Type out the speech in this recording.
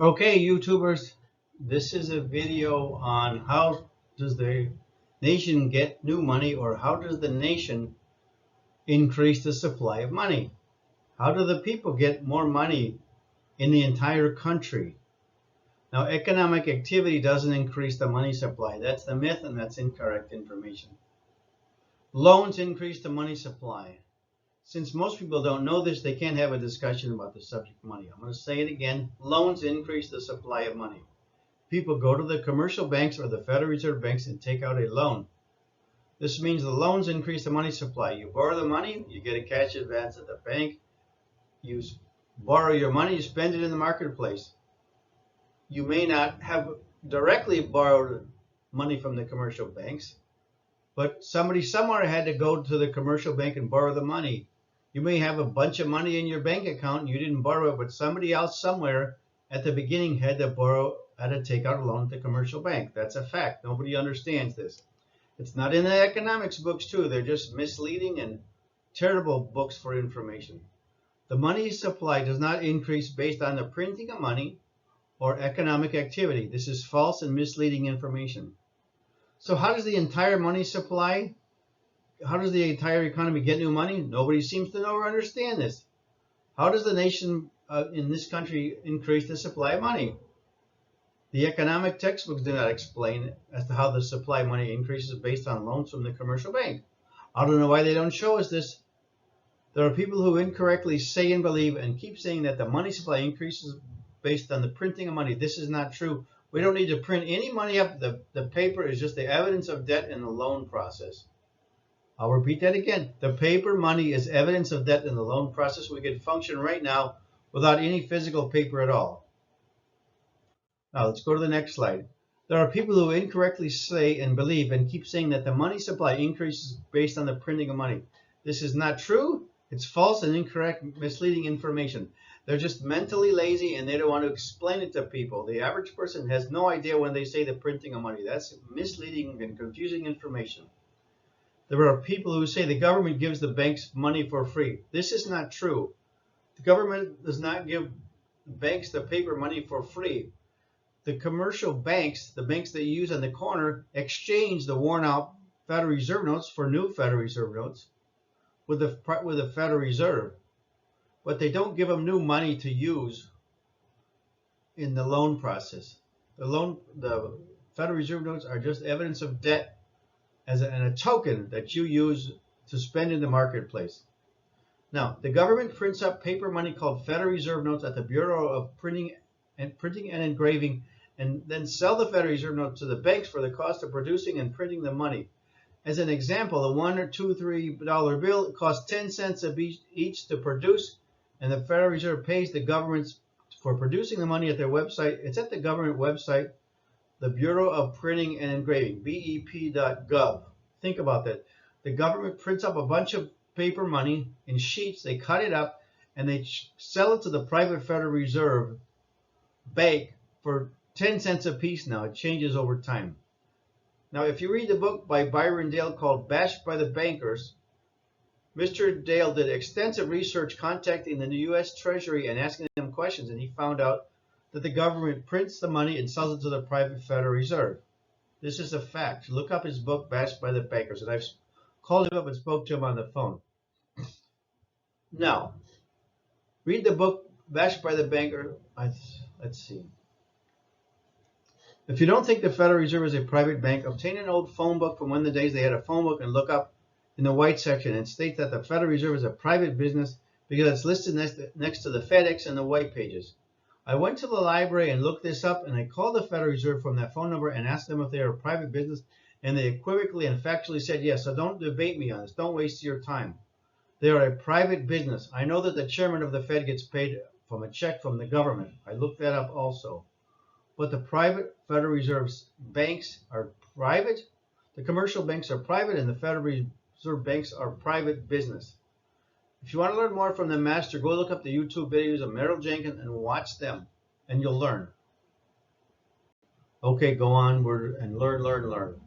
Okay, YouTubers, this is a video on how does the nation get new money, or how does the nation increase the supply of money? How do the people get more money in the entire country? Now, economic activity doesn't increase the money supply. That's the myth, and that's incorrect information. Loans increase the money supply. Since most people don't know this, they can't have a discussion about the subject of money. I'm going to say it again. Loans increase the supply of money. People go to the commercial banks or the Federal Reserve banks and take out a loan. This means the loans increase the money supply. You borrow the money, you get a cash advance at the bank. You borrow your money, you spend it in the marketplace. You may not have directly borrowed money from the commercial banks, but somebody somewhere had to go to the commercial bank and borrow the money. You may have a bunch of money in your bank account and you didn't borrow it, but somebody else somewhere at the beginning had to take out a loan at the commercial bank. That's a fact. Nobody understands this. It's not in the economics books too. They're just misleading and terrible books for information. The money supply does not increase based on the printing of money or economic activity. This is false and misleading information. So how does the entire money supply, how does the entire economy get new money? Nobody seems to know or understand this. How does the nation in this country increase the supply of money? The economic textbooks do not explain as to how the supply of money increases based on loans from the commercial bank. I don't know why they don't show us this. There are people who incorrectly say and believe and keep saying that the money supply increases based on the printing of money. This is not true. We don't need to print any money up. The paper is just the evidence of debt in the loan process. I'll repeat that again. The paper money is evidence of debt in the loan process. We can function right now without any physical paper at all. Now let's go to the next slide. There are people who incorrectly say and believe and keep saying that the money supply increases based on the printing of money. This is not true. It's false and incorrect, misleading information. They're just mentally lazy and they don't want to explain it to people. The average person has no idea when they say the printing of money. That's misleading and confusing information. There are people who say the government gives the banks money for free. This is not true. The government does not give banks the paper money for free. The commercial banks, the banks that you use on the corner, exchange the worn out Federal Reserve notes for new Federal Reserve notes with the Federal Reserve. But they don't give them new money to use in the loan process. The Federal Reserve notes are just evidence of debt and a token that you use to spend in the marketplace. Now, the government prints up paper money called Federal Reserve notes at the Bureau of Printing and Engraving, and then sell the Federal Reserve notes to the banks for the cost of producing and printing the money. As an example, a $1 or $2, $3 bill costs 10 cents each to produce, and the Federal Reserve pays the government for producing the money at their website. It's at the government website, the Bureau of Printing and Engraving, BEP.gov. Think about that. The government prints up a bunch of paper money in sheets, they cut it up, and they sell it to the private Federal Reserve bank for 10 cents a piece now. It changes over time. Now, if you read the book by Byron Dale called Bashed by the Bankers, Mr. Dale did extensive research contacting the U.S. Treasury and asking them questions, and he found out that the government prints the money and sells it to the private Federal Reserve. This is a fact. Look up his book, Bashed by the Bankers, and I've called him up and spoke to him on the phone. Now, read the book, Bashed by the Banker. Let's see. If you don't think the Federal Reserve is a private bank, obtain an old phone book from one of the days they had a phone book and look up in the white section and state that the Federal Reserve is a private business because it's listed next to the FedEx and the white pages. I went to the library and looked this up, and I called the Federal Reserve from that phone number and asked them if they are a private business, and they equivocally and factually said yes. So don't debate me on this. Don't waste your time. They are a private business. I know that the chairman of the Fed gets paid from a check from the government. I looked that up also. But the private Federal Reserve banks are private. The commercial banks are private, and the Federal Reserve banks are private business. If you want to learn more from the master, go look up the YouTube videos of Merrill Jenkins and watch them, and you'll learn. Okay, go onward and learn.